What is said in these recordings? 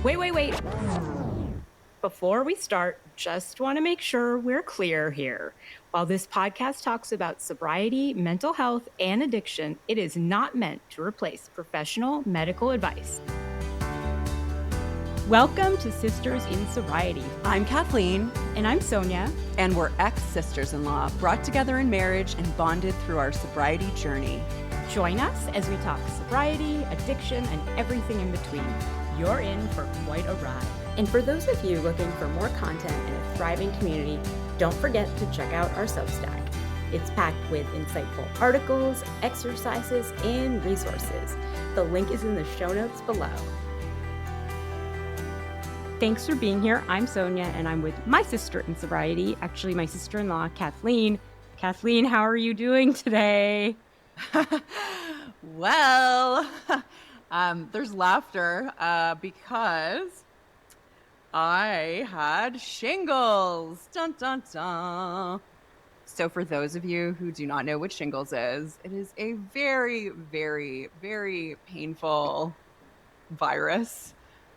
Wait. Before we start, just want to make sure we're clear here. While this podcast talks about sobriety, mental health, and addiction, it is not meant to replace professional medical advice. Welcome to Sisters in Sobriety. I'm Kathleen. And I'm Sonia. And we're ex-sisters-in-law, brought together in marriage and bonded through our sobriety journey. Join us as we talk sobriety, addiction, and everything in between. You're in for quite a ride. And for those of you looking for more content and a thriving community, don't forget to check out our Substack. It's packed with insightful articles, exercises, and resources. The link is in the show notes below. Thanks for being here. I'm Sonia, and I'm with my sister in sobriety, actually my sister-in-law, Kathleen. Kathleen, how are you doing today? Well, there's laughter because I had shingles. Dun, dun, dun. So for those of you who do not know what shingles is, it is a very, very, very painful virus.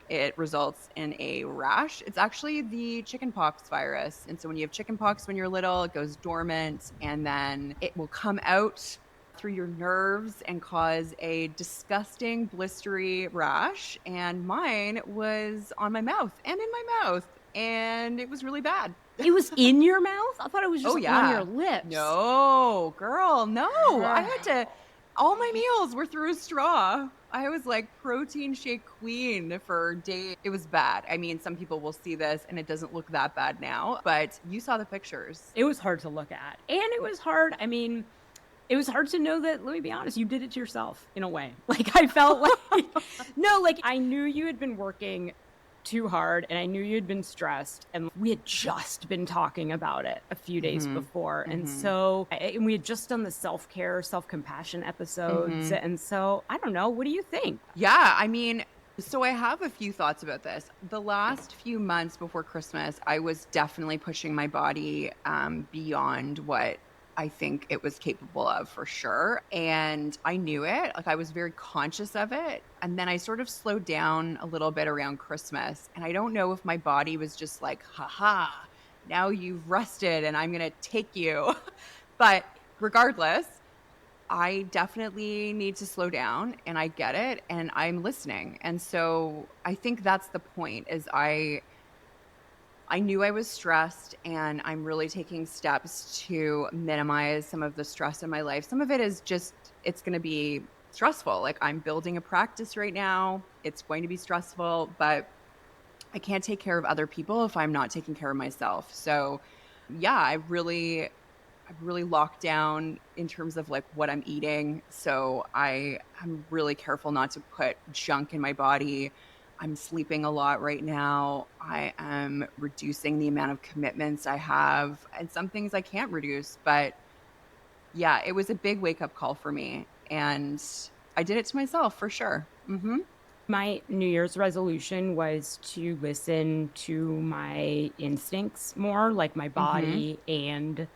It results in a rash. It's actually the chickenpox virus. And so when you have chickenpox when you're little, it goes dormant and then it will come out through your nerves and cause a disgusting blistery rash. And mine was on my mouth and in my mouth. And it was really bad. It was in your mouth? I thought it was just on your lips. No, girl, no. I had to, all my meals were through a straw. I was like protein shake queen for days. It was bad. I mean, some people will see this and it doesn't look that bad now, but you saw the pictures. It was hard to look at. And it was hard. I mean, it was hard to know that, let me be honest, you did it to yourself in a way. Like I felt like, I knew you had been working too hard and I knew you had been stressed and we had just been talking about it a few days before. And so and we had just done the self-care, self-compassion episodes. And so I don't know, what do you think? Yeah, I mean, so I have a few thoughts about this. The last few months before Christmas, I was definitely pushing my body beyond what I think it was capable of for sure. And I knew it, like I was very conscious of it. And then I sort of slowed down a little bit around Christmas. And I don't know if my body was just like, haha, now you've rested and I'm going to take you. But regardless, I definitely need to slow down and I get it and I'm listening. And so I think that's the point is I knew I was stressed and I'm really taking steps to minimize some of the stress in my life. Some of it is just, it's going to be stressful. Like I'm building a practice right now. It's going to be stressful, but I can't take care of other people if I'm not taking care of myself. So yeah, I really locked down in terms of like what I'm eating. So I'm really careful not to put junk in my body. I'm sleeping a lot right now. I am reducing the amount of commitments I have and some things I can't reduce. But yeah, it was a big wake up call for me. And I did it to myself for sure. My New Year's resolution was to listen to my instincts more, like my body and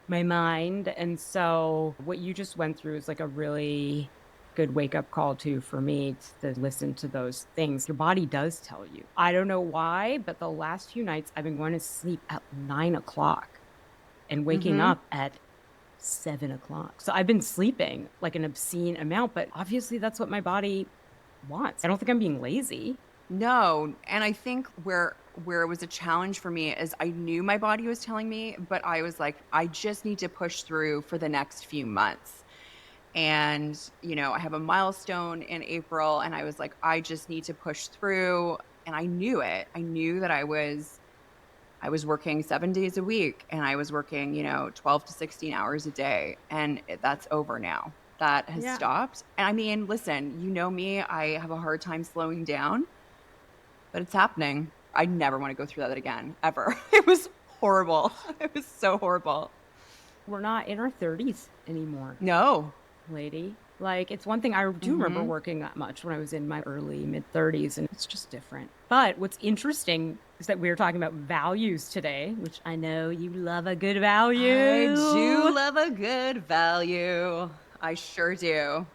my mind. And so what you just went through is like a really good wake-up call too for me to listen to those things. Your body does tell you. I don't know why, but the last few nights I've been going to sleep at 9 o'clock and waking up at 7 o'clock. So I've been sleeping like an obscene amount, but obviously that's what my body wants. I don't think I'm being lazy. No. And I think where it was a challenge for me is I knew my body was telling me, but I was like, I just need to push through for the next few months. And, I have a milestone in April and I was like, I just need to push through. And I knew it. I knew that I was working 7 days a week and I was working, 12 to 16 hours a day. And that's over now. That has stopped. And I mean, listen, you know me, I have a hard time slowing down, but it's happening. I never want to go through that again, ever. It was horrible. It was so horrible. We're not in our 30s anymore. No. Lady. Like, it's one thing I do remember working that much when I was in my early mid-30s, and it's just different. But what's interesting is that we were talking about values today, which I know you love a good value. I do love a good value. I sure do.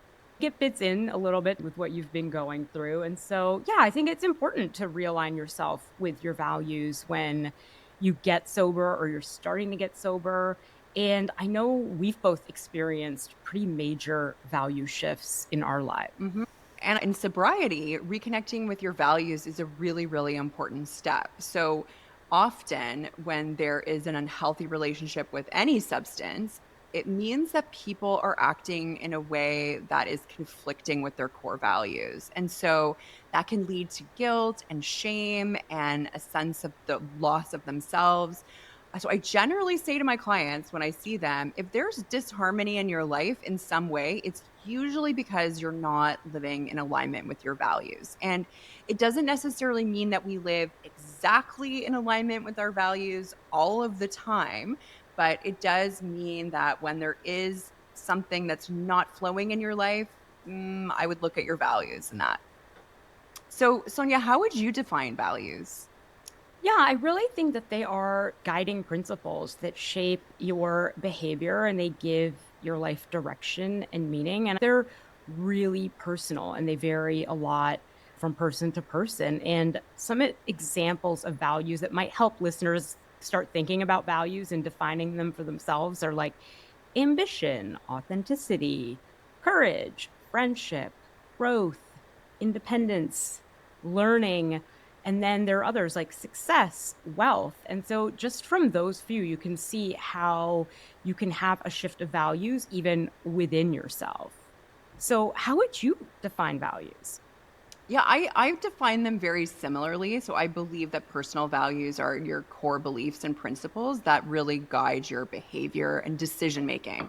It fits in a little bit with what you've been going through. And so, yeah, I think it's important to realign yourself with your values when you get sober or you're starting to get sober. And I know we've both experienced pretty major value shifts in our lives. Mhm. And in sobriety, reconnecting with your values is a really, really important step. So often, when there is an unhealthy relationship with any substance, it means that people are acting in a way that is conflicting with their core values. And so that can lead to guilt and shame and a sense of the loss of themselves. So I generally say to my clients when I see them, if there's disharmony in your life in some way, it's usually because you're not living in alignment with your values. And it doesn't necessarily mean that we live exactly in alignment with our values all of the time, but it does mean that when there is something that's not flowing in your life, I would look at your values and that. So, Sonia, how would you define values? Yeah, I really think that they are guiding principles that shape your behavior and they give your life direction and meaning. And they're really personal and they vary a lot from person to person. And some examples of values that might help listeners start thinking about values and defining them for themselves are like ambition, authenticity, courage, friendship, growth, independence, learning. And then there are others like success, wealth. And so, just from those few, you can see how you can have a shift of values even within yourself. So, how would you define values? Yeah, I define them very similarly. So I believe that personal values are your core beliefs and principles that really guide your behavior and decision making.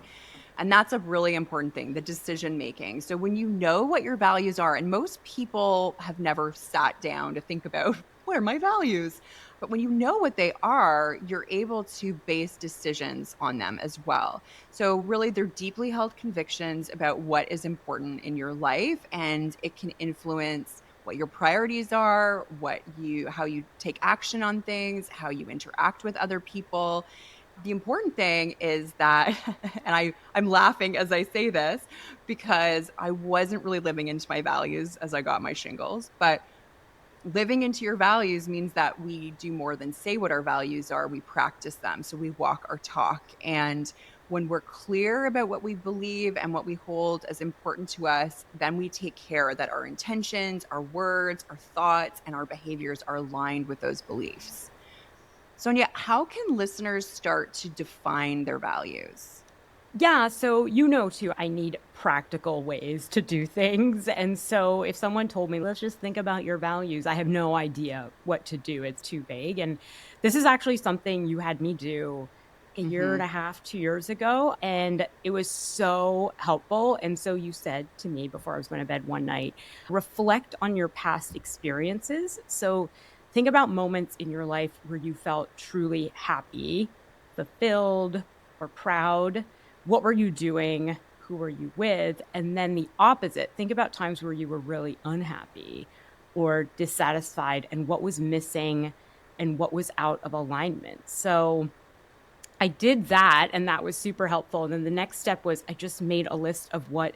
And that's a really important thing, the decision making. So when you know what your values are, and most people have never sat down to think about what are my values, but when you know what they are, you're able to base decisions on them as well. So really they're deeply held convictions about what is important in your life, and it can influence what your priorities are, what you how you take action on things, how you interact with other people. The important thing is that and I'm laughing as I say this because I wasn't really living into my values as I got my shingles, but living into your values means that we do more than say what our values are, we practice them. So we walk our talk. And when we're clear about what we believe and what we hold as important to us, then we take care that our intentions, our words, our thoughts, and our behaviors are aligned with those beliefs. Sonia, how can listeners start to define their values? Yeah, so you know too, I need practical ways to do things. And so if someone told me, let's just think about your values, I have no idea what to do. It's too vague. And this is actually something you had me do a year and Hmm. a half, 2 years ago. And it was so helpful. And so you said to me before I was going to bed one night, reflect on your past experiences. So think about moments in your life where you felt truly happy, fulfilled, or proud. What were you doing? Who were you with? And then the opposite, think about times where you were really unhappy or dissatisfied and what was missing and what was out of alignment. So I did that and that was super helpful. And then the next step was I just made a list of what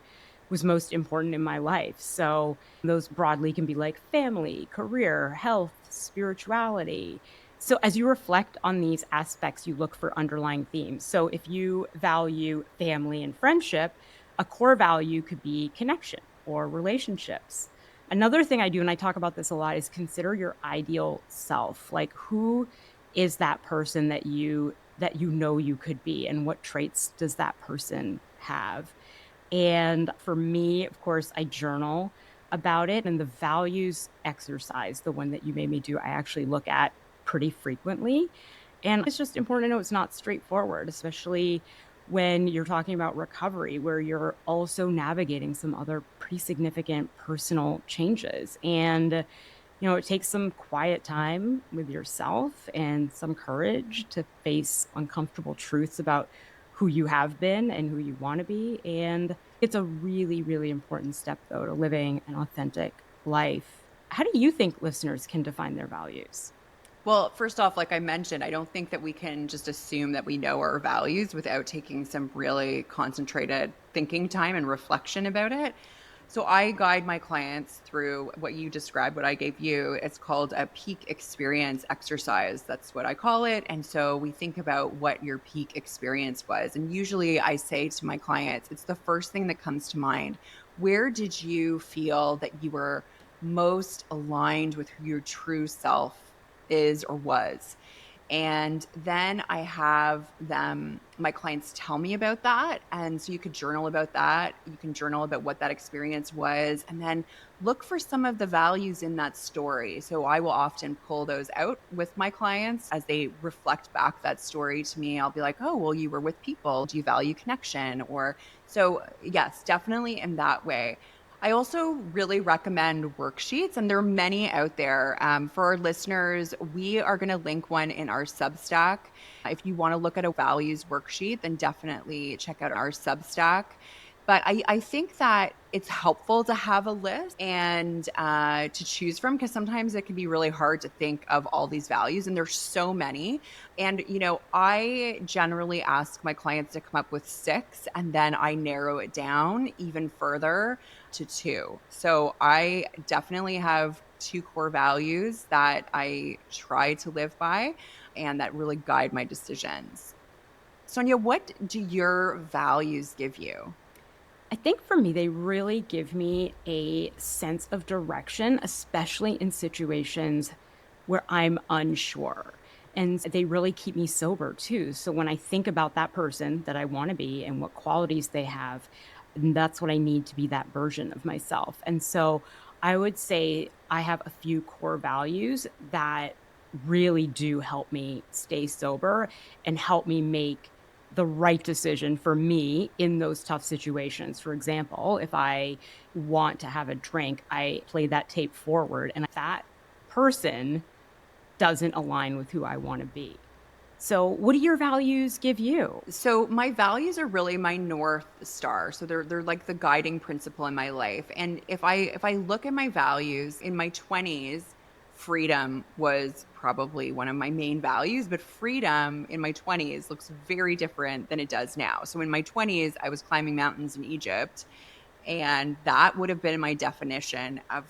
was most important in my life. So those broadly can be like family, career, health, spirituality. So as you reflect on these aspects, you look for underlying themes. So if you value family and friendship, a core value could be connection or relationships. Another thing I do, and I talk about this a lot, is consider your ideal self. Like who is that person that you know you could be and what traits does that person have? And for me, of course, I journal about it and the values exercise, the one that you made me do, I actually look at pretty frequently. And it's just important to know it's not straightforward, especially when you're talking about recovery, where you're also navigating some other pretty significant personal changes. And it takes some quiet time with yourself and some courage to face uncomfortable truths about who you have been and who you want to be. And it's a really, really important step, though, to living an authentic life. How do you think listeners can define their values? Well, first off, like I mentioned, I don't think that we can just assume that we know our values without taking some really concentrated thinking time and reflection about it. So I guide my clients through what you described, what I gave you. It's called a peak experience exercise. That's what I call it. And so we think about what your peak experience was. And usually I say to my clients, it's the first thing that comes to mind. Where did you feel that you were most aligned with who your true self is or was? And then I have my clients tell me about that. And so you could journal about that. You can journal about what that experience was, and then look for some of the values in that story. So I will often pull those out with my clients as they reflect back that story to me. I'll be like, oh, well, you were with people. Do you value connection? Or so, yes, definitely in that way. I also really recommend worksheets, and there are many out there. For our listeners, we are going to link one in our Substack. If you want to look at a values worksheet, then definitely check out our Substack. But I think that it's helpful to have a list and to choose from, because sometimes it can be really hard to think of all these values, and there's so many. And, I generally ask my clients to come up with 6, and then I narrow it down even further to 2. So I definitely have 2 core values that I try to live by and that really guide my decisions. Sonia, what do your values give you? I think for me, they really give me a sense of direction, especially in situations where I'm unsure. And they really keep me sober too. So when I think about that person that I want to be and what qualities they have, that's what I need to be that version of myself. And so I would say I have a few core values that really do help me stay sober and help me make the right decision for me in those tough situations. For example, if I want to have a drink, I play that tape forward, and if that person doesn't align with who I want to be. So, what do your values give you? So my values are really my North Star. So they're like the guiding principle in my life. And if I look at my values in my 20s, freedom was probably one of my main values, but freedom in my 20s looks very different than it does now. So in my 20s, I was climbing mountains in Egypt, and that would have been my definition of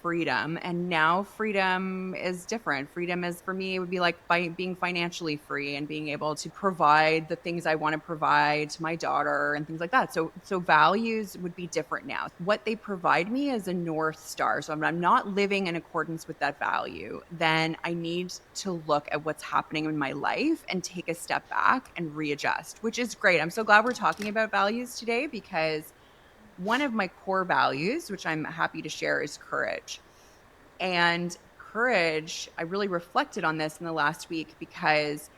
freedom. And now freedom is different. Freedom is, for me, it would be like being financially free and being able to provide the things I want to provide to my daughter and things like that. So values would be different now. What they provide me is a North Star. So if I'm not living in accordance with that value, then I need to look at what's happening in my life and take a step back and readjust, which is great. I'm so glad we're talking about values today, because one of my core values, which I'm happy to share, is courage. And courage, I really reflected on this in the last week, because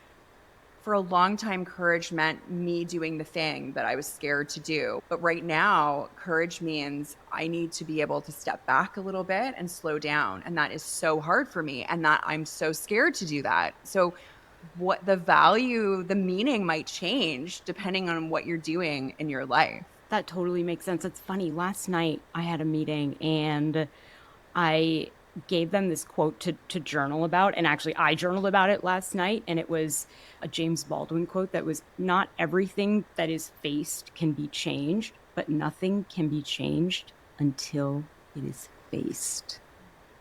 for a long time, courage meant me doing the thing that I was scared to do. But right now, courage means I need to be able to step back a little bit and slow down. And that is so hard for me, and that I'm so scared to do that. So, what the value, the meaning might change depending on what you're doing in your life. That totally makes sense. It's funny. Last night I had a meeting and I gave them this quote to journal about. And actually, I journaled about it last night. And it was a James Baldwin quote that was, "Not everything that is faced can be changed, but nothing can be changed until it is faced."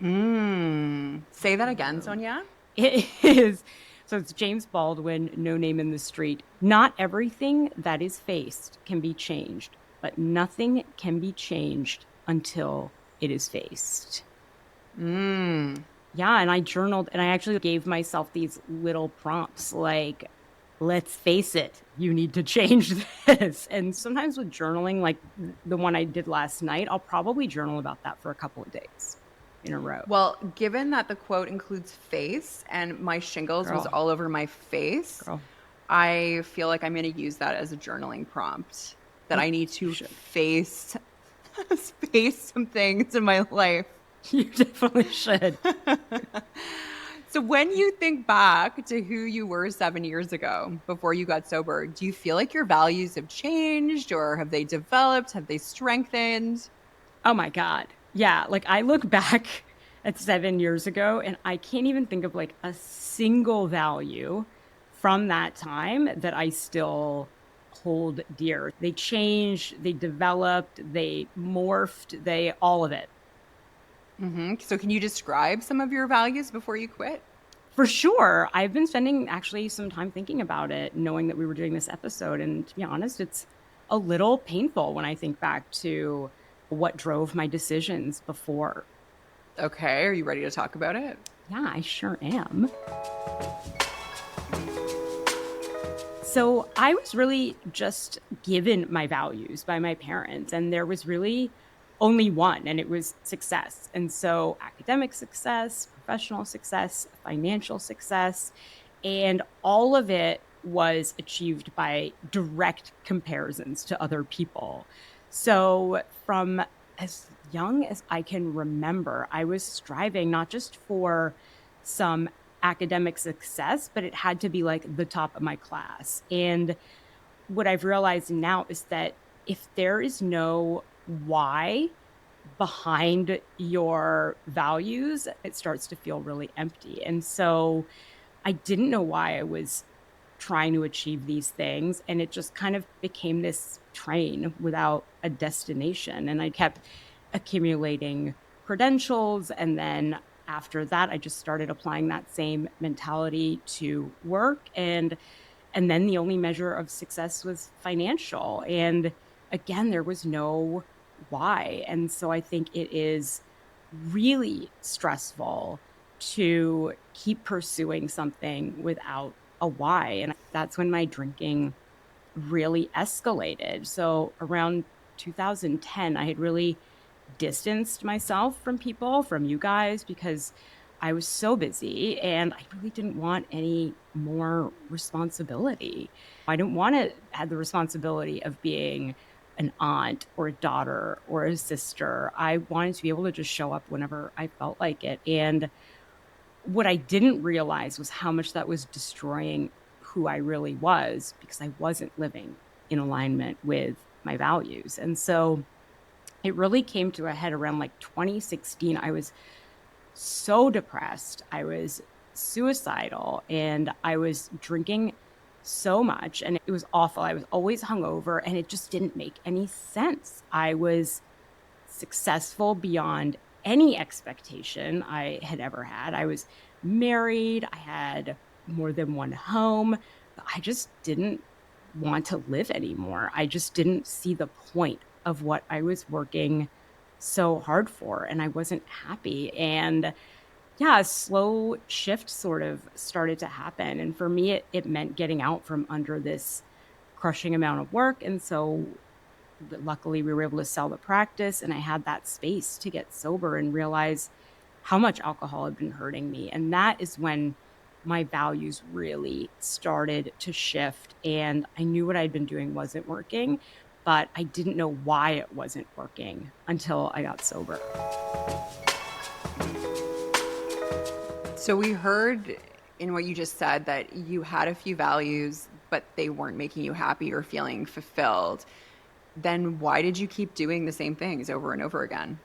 Say that again, Sonia. It is. So it's James Baldwin, No Name in the Street. "Not everything that is faced can be changed, but nothing can be changed until it is faced." Yeah, and I journaled and I actually gave myself these little prompts like, let's face it, you need to change this. And sometimes with journaling, like the one I did last night, I'll probably journal about that for a couple of days in a row. Well, given that the quote includes face and my shingles was Girl, all over my face, girl, I feel like I'm going to use that as a journaling prompt, that you I need to should. face face some things in my life. You definitely should. So when you think back to who you were 7 years ago before you got sober, do you feel like your values have changed, or have they developed? Have they strengthened? Oh my God. Yeah. Like I look back at 7 years ago and I can't even think of like a single value from that time that I still hold dear. They changed, they developed, they morphed, they all of it. So can you describe some of your values before you quit? For sure. I've been spending actually some time thinking about it, knowing that we were doing this episode. And to be honest, it's a little painful when I think back to what drove my decisions before. Okay, are you ready to talk about it? Yeah, I sure am. So I was really just given my values by my parents, and there was really only one, and it was success. And so academic success, professional success, financial success, and all of it was achieved by direct comparisons to other people. So from as young as I can remember, I was striving not just for some academic success, but it had to be like the top of my class. And what I've realized now is that if there is no why behind your values, it starts to feel really empty. And so I didn't know why I was trying to achieve these things. And it just kind of became this train without a destination. And I kept accumulating credentials. And then after that, I just started applying that same mentality to work. And then the only measure of success was financial. And again, there was no why. And so I think it is really stressful to keep pursuing something without a why. And that's when my drinking really escalated. So around 2010, I had really distanced myself from people, from you guys, because I was so busy and I really didn't want any more responsibility. I didn't want to have the responsibility of being an aunt or a daughter or a sister. I wanted to be able to just show up whenever I felt like it. And what I didn't realize was how much that was destroying who I really was because I wasn't living in alignment with my values. And so it really came to a head around like 2016. I was so depressed. I was suicidal and I was drinking so much and it was awful. I was always hungover and it just didn't make any sense. I was successful beyond any expectation I had ever had. I was married, I had more than one home, but I just didn't want to live anymore. I just didn't see the point of what I was working so hard for, and I wasn't happy. And yeah, a slow shift sort of started to happen. And for me, it meant getting out from under this crushing amount of work. And so luckily we were able to sell the practice and I had that space to get sober and realize how much alcohol had been hurting me. And that is when my values really started to shift. And I knew what I'd been doing wasn't working, but I didn't know why it wasn't working until I got sober. So we heard in what you just said that you had a few values, but they weren't making you happy or feeling fulfilled. Then why did you keep doing the same things over and over again?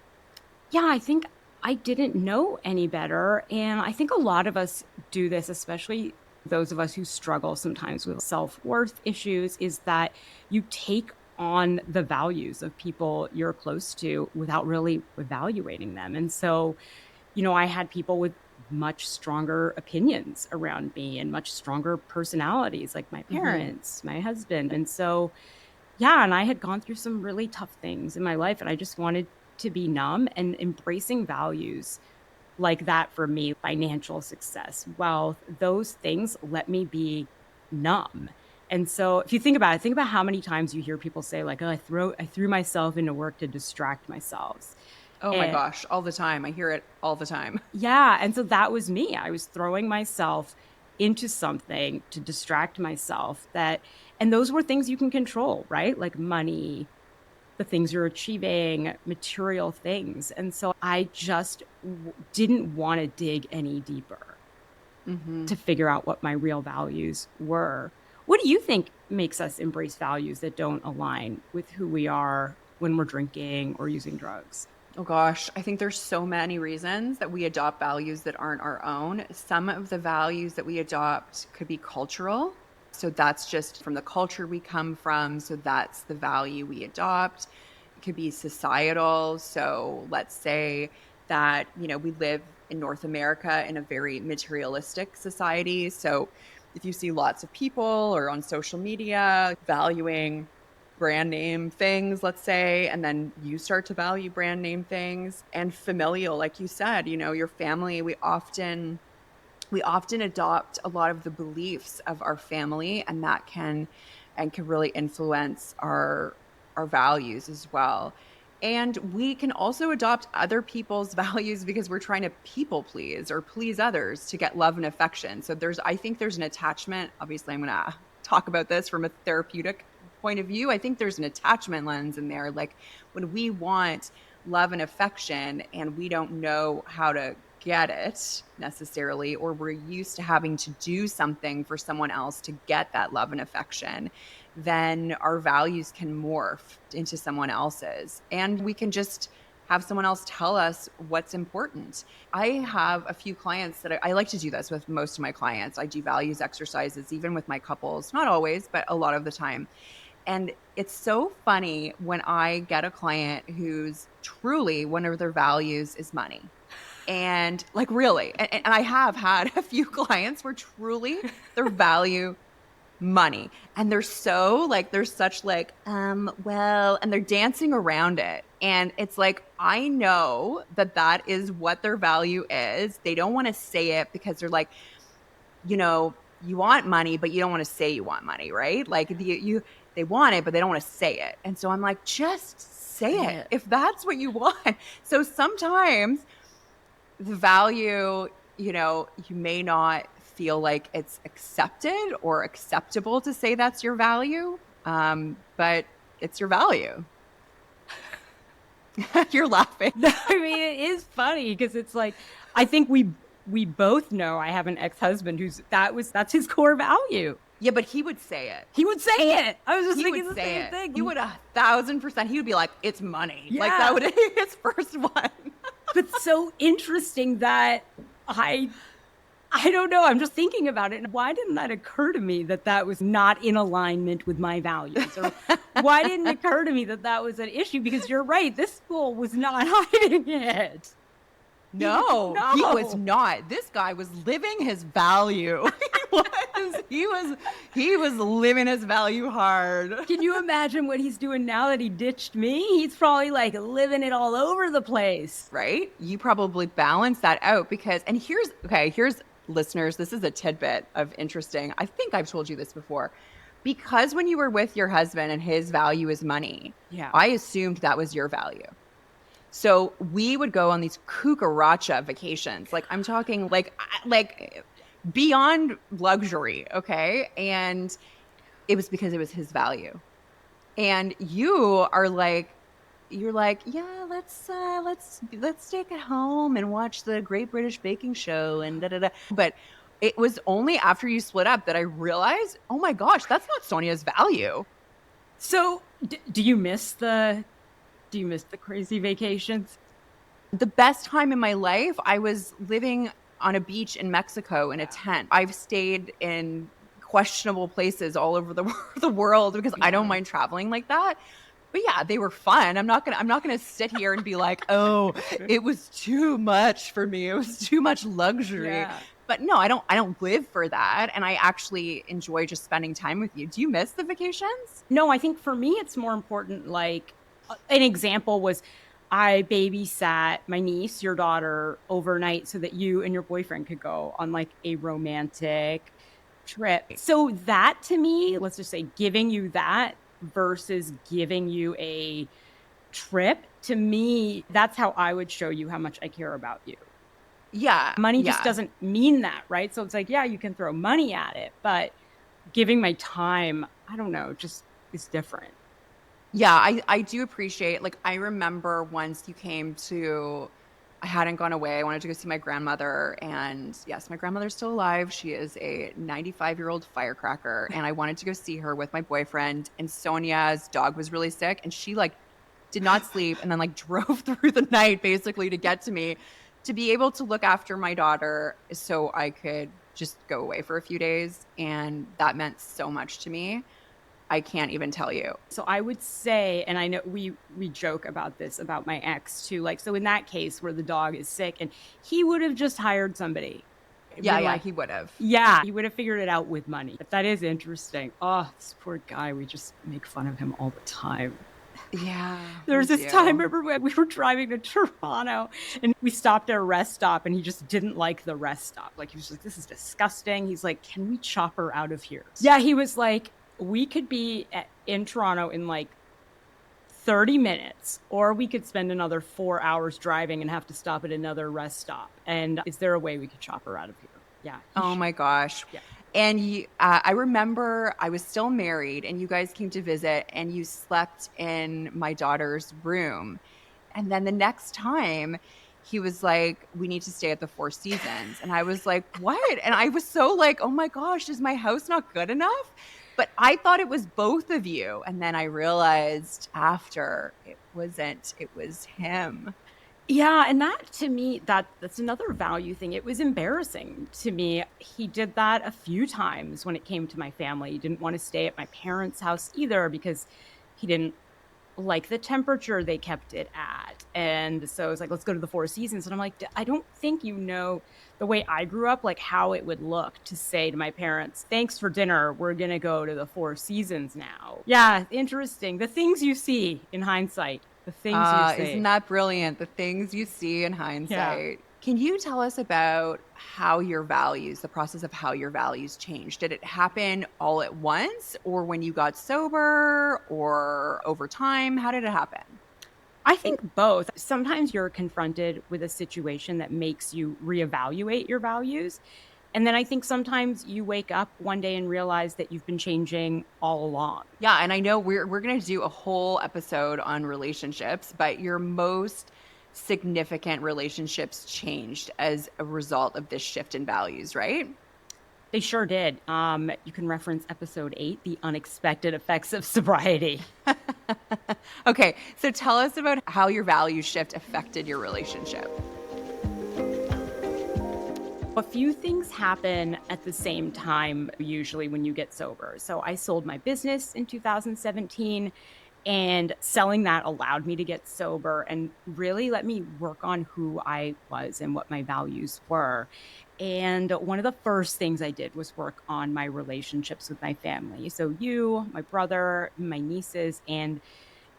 Yeah, I think I didn't know any better. And I think a lot of us do this, especially those of us who struggle sometimes with self-worth issues, is that you take on the values of people you're close to without really evaluating them. And so, I had people with much stronger opinions around me and much stronger personalities, like my parents, my husband. And so, yeah, and I had gone through some really tough things in my life, and I just wanted to be numb. And embracing values like that for me, financial success, wealth, those things let me be numb. And so if you think about how many times you hear people say like, "Oh, I threw myself into work to distract myself." Oh my And gosh, all the time. I hear it all the time. yeah, and so that was me. I was throwing myself into something to distract myself, and those were things you can control, right? Like money, the things you're achieving, material things. And so I just didn't want to dig any deeper to figure out what my real values were. What do you think makes us embrace values that don't align with who we are when we're drinking or using drugs? Oh gosh, I think there's so many reasons that we adopt values that aren't our own. Some of the values that we adopt could be cultural. So that's just from the culture we come from. So that's the value we adopt. It could be societal. So let's say that, we live in North America in a very materialistic society. So if you see lots of people or on social media valuing brand name things, let's say, and then you start to value brand name things, and familial, like you said, your family, we often adopt a lot of the beliefs of our family, and that can really influence our values as well. And we can also adopt other people's values because we're trying to people please or please others to get love and affection. So I think there's an attachment. Obviously, I'm going to talk about this from a therapeutic point of view. I think there's an attachment lens in there. Like when we want love and affection and we don't know how to get it necessarily, or we're used to having to do something for someone else to get that love and affection, then our values can morph into someone else's. And we can just have someone else tell us what's important. I have a few clients that I like to do this with most of my clients. I do values exercises, even with my couples, not always, but a lot of the time. And it's so funny when I get a client who's truly one of their values is money. And like, really, and I have had a few clients where truly their value money, and they're so like, they're such like, well, and they're dancing around it. And it's like, I know that is what their value is. They don't want to say it because they're like, you want money, but you don't want to say you want money, right? Like they want it, but they don't want to say it. And so I'm like, just say it if that's what you want. So sometimes the value, you may not feel like it's accepted or acceptable to say that's your value, but it's your value. You're laughing. I mean, it is funny because it's like, I think we both know I have an ex-husband that's his core value. Yeah, but he would say it. He would say it. I was just thinking the same it. thing. He would 1,000%. He would be like, it's money. Yeah. Like that would be his first one. But so interesting that I don't know. I'm just thinking about it. And why didn't that occur to me that was not in alignment with my values? Or why didn't it occur to me that was an issue? Because you're right. This fool was not hiding it. No, he was not. This guy was living his value. He was living his value hard. Can you imagine what he's doing now that he ditched me? He's probably like living it all over the place. Right? You probably balance that out because, and here's listeners, this is a tidbit of interesting. I think I've told you this before. Because when you were with your husband and his value is money, I assumed that was your value. So we would go on these cucaracha vacations. Like I'm talking like beyond luxury. Okay. And it was because it was his value. And you're like, yeah, let's take it home and watch the Great British Baking Show and da da da. But it was only after you split up that I realized, oh my gosh, that's not Sonia's value. So do you miss the crazy vacations? The best time in my life, I was living on a beach in Mexico in a tent. I've stayed in questionable places all over the world because I don't mind traveling like that. But yeah, they were fun. I'm not gonna sit here and be like, oh, it was too much for me. It was too much luxury. Yeah. But no, I don't live for that. And I actually enjoy just spending time with you. Do you miss the vacations? No, I think for me, it's more important. Like an example was I babysat my niece, your daughter, overnight so that you and your boyfriend could go on like a romantic trip. So that to me, let's just say giving you that versus giving you a trip, to me, that's how I would show you how much I care about you. Yeah. Money just doesn't mean that, right? So it's like, yeah, you can throw money at it, but giving my time, I don't know, just is different. Yeah, I do appreciate, like, I remember once you came to, I hadn't gone away. I wanted to go see my grandmother. And yes, my grandmother's still alive. She is a 95-year-old firecracker. And I wanted to go see her with my boyfriend. And Sonia's dog was really sick. And she like did not sleep and then like drove through the night basically to get to me to be able to look after my daughter so I could just go away for a few days. And that meant so much to me. I can't even tell you. So I would say, and I know we joke about this about my ex too, like, so in that case where the dog is sick and he would have just hired somebody, Yeah, been yeah, like, he would have. yeah, he would have figured it out with money. But that is interesting. Oh, this poor guy, we just make fun of him all the time. Yeah, There we was this time, do. remember when we were driving to Toronto and we stopped at a rest stop and he just didn't like the rest stop. Like, he was like, this is disgusting. He's like, can we chop her out of here? Yeah, he was like, we could be in Toronto in like 30 minutes, or we could spend another 4 hours driving and have to stop at another rest stop. And is there a way we could chop her out of here? Yeah. Oh my gosh. Yeah. And I remember I was still married and you guys came to visit and you slept in my daughter's room. And then the next time he was like, we need to stay at the Four Seasons. And I was like, what? And I was so like, oh my gosh, is my house not good enough? But I thought it was both of you. And then I realized after it wasn't, it was him. Yeah, and that to me, that's another value thing. It was embarrassing to me. He did that a few times when it came to my family. He didn't want to stay at my parents' house either because he didn't like the temperature they kept it at. And so I was like, let's go to the Four Seasons. And I'm like, I don't think you know the way I grew up, like how it would look to say to my parents, thanks for dinner. We're going to go to the Four Seasons now. Yeah, interesting. The things you see in hindsight, the things you Isn't see. that brilliant? The things you see in Yeah. hindsight. Can you tell us about how your values, the process of how your values changed? Did it happen all at once or when you got sober or over time? How did it happen? I think both. Sometimes you're confronted with a situation that makes you reevaluate your values. And then I think sometimes you wake up one day and realize that you've been changing all along. Yeah, and I know we're going to do a whole episode on relationships, but your most significant relationships changed as a result of this shift in values, right? They sure did. You can reference episode 8, The Unexpected Effects of Sobriety. Okay, so tell us about how your value shift affected your relationship. A few things happen at the same time, usually when you get sober. So I sold my business in 2017, and selling that allowed me to get sober and really let me work on who I was and what my values were. And one of the first things I did was work on my relationships with my family. So you, my brother, my nieces, and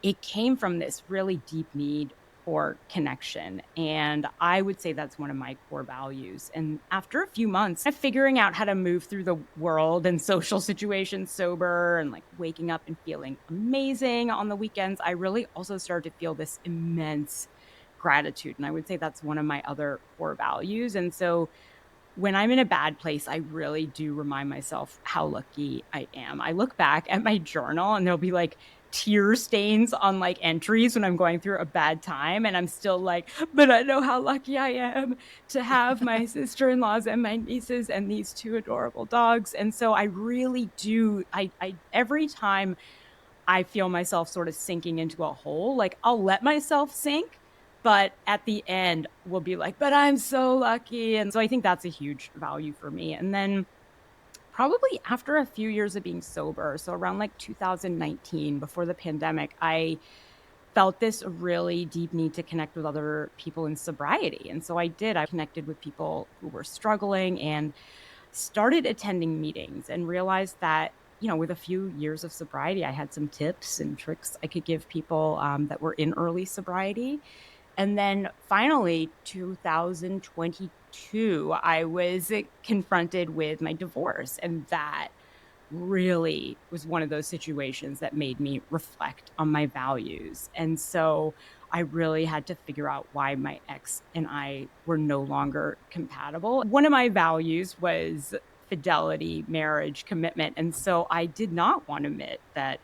it came from this really deep need for connection. And I would say that's one of my core values. And after a few months of figuring out how to move through the world and social situations sober and like waking up and feeling amazing on the weekends, I really also started to feel this immense gratitude. And I would say that's one of my other core values. And so when I'm in a bad place, I really do remind myself how lucky I am. I look back at my journal and there'll be like tear stains on like entries when I'm going through a bad time. And I'm still like, but I know how lucky I am to have my sister-in-laws and my nieces and these two adorable dogs. And so I really do, I every time I feel myself sort of sinking into a hole, like I'll let myself sink, but at the end we'll be like, but I'm so lucky. And so I think that's a huge value for me. And then probably after a few years of being sober, so around like 2019, before the pandemic, I felt this really deep need to connect with other people in sobriety. And so I did. I connected with people who were struggling and started attending meetings and realized that, with a few years of sobriety, I had some tips and tricks I could give people that were in early sobriety. And then finally, 2022, I was confronted with my divorce. And that really was one of those situations that made me reflect on my values. And so I really had to figure out why my ex and I were no longer compatible. One of my values was fidelity, marriage, commitment. And so I did not want to admit that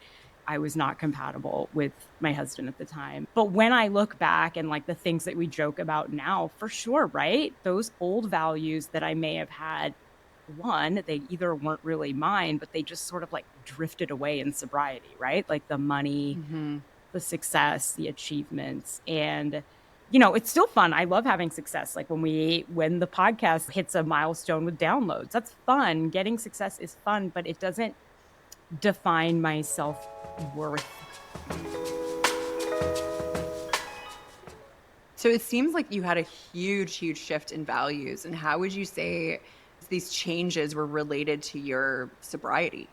I was not compatible with my husband at the time. But when I look back and like the things that we joke about now, for sure, right? Those old values that I may have had, one, they either weren't really mine, but they just sort of like drifted away in sobriety, right? Like the money, Mm-hmm. the success, the achievements. And it's still fun. I love having success. Like when the podcast hits a milestone with downloads, that's fun. Getting success is fun, but it doesn't define my self-worth. So it seems like you had a huge shift in values. And how would you say these changes were related to your sobriety?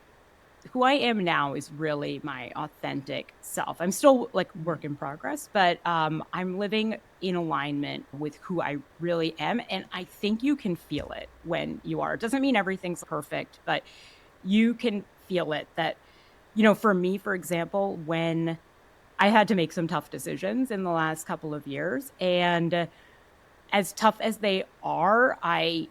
Who I am now is really my authentic self. I'm still like work in progress, but I'm living in alignment with who I really am. And I think you can feel it when you are. It doesn't mean everything's perfect, but you can feel it that, for me, for example, when I had to make some tough decisions in the last couple of years, and as tough as they are, I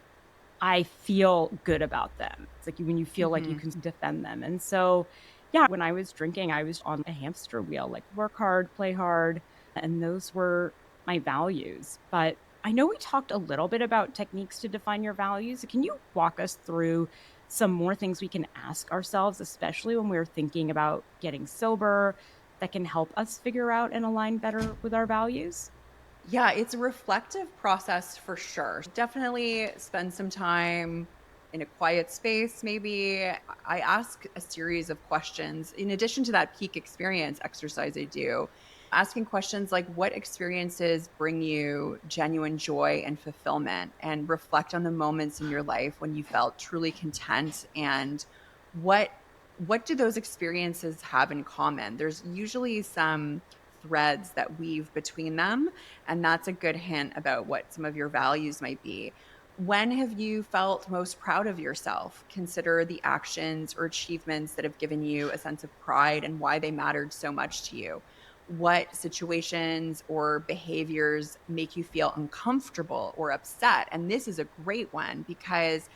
feel good about them. It's like when you feel like you can defend them. And so, yeah, when I was drinking, I was on a hamster wheel, like work hard, play hard. And those were my values. But I know we talked a little bit about techniques to define your values. Can you walk us through some more things we can ask ourselves, especially when we're thinking about getting sober, that can help us figure out and align better with our values? Yeah, it's a reflective process for sure. Definitely spend some time in a quiet space, maybe. I ask a series of questions. In addition to that peak experience exercise I do, asking questions like, what experiences bring you genuine joy and fulfillment? And reflect on the moments in your life when you felt truly content, and what do those experiences have in common? There's usually some threads that weave between them, and that's a good hint about what some of your values might be. When have you felt most proud of yourself? Consider the actions or achievements that have given you a sense of pride and why they mattered so much to you. What situations or behaviors make you feel uncomfortable or upset? And this is a great one because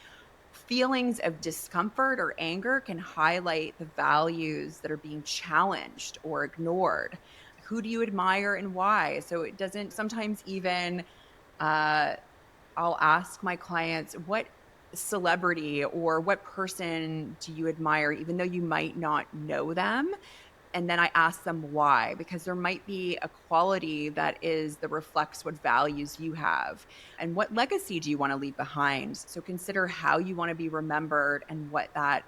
feelings of discomfort or anger can highlight the values that are being challenged or ignored. Who do you admire and why? So it doesn't sometimes even, I'll ask my clients, what celebrity or what person do you admire, even though you might not know them? And then I ask them why, because there might be a quality that reflects what values you have, and what legacy do you want to leave behind. So consider how you want to be remembered and what that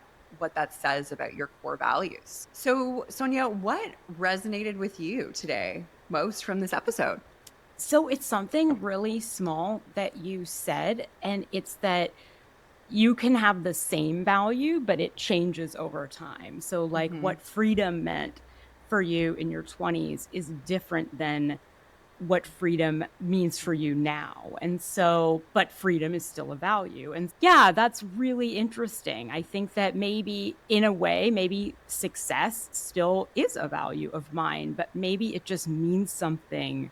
says about your core values. So Sonia, what resonated with you today most from this episode? So it's something really small that you said, and it's that you can have the same value, but it changes over time. So like what freedom meant for you in your 20s is different than what freedom means for you now. And so, but freedom is still a value. And yeah, that's really interesting. I think that maybe in a way, maybe success still is a value of mine, but maybe it just means something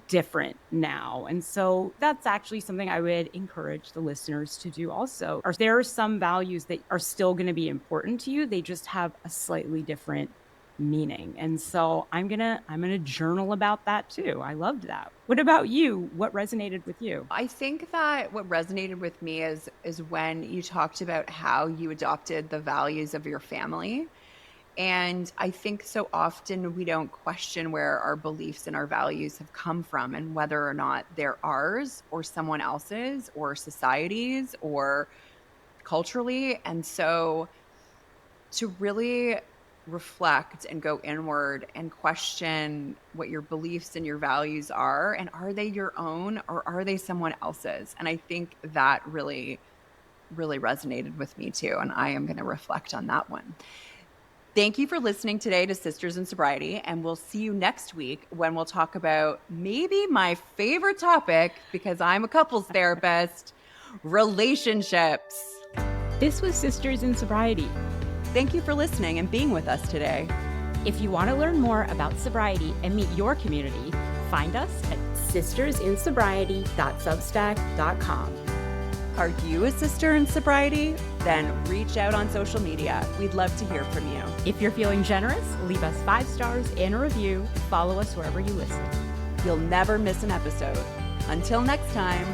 different now. And so that's actually something I would encourage the listeners to do also. Or there are some values that are still going to be important to you. They just have a slightly different meaning. And so I'm going to journal about that too. I loved that. What about you? What resonated with you? I think that what resonated with me is when you talked about how you adopted the values of your family. And I think so often we don't question where our beliefs and our values have come from, and whether or not they're ours or someone else's or society's or culturally. And so to really reflect and go inward and question what your beliefs and your values are, and are they your own or are they someone else's? And I think that really resonated with me too. And I am going to reflect on that one. Thank you for listening today to Sisters in Sobriety, and we'll see you next week when we'll talk about maybe my favorite topic, because I'm a couples therapist, relationships. This was Sisters in Sobriety. Thank you for listening and being with us today. If you want to learn more about sobriety and meet your community, find us at sistersinsobriety.substack.com. Are you a sister in sobriety? Then reach out on social media. We'd love to hear from you. If you're feeling generous, leave us 5 stars and a review. Follow us wherever you listen. You'll never miss an episode. Until next time.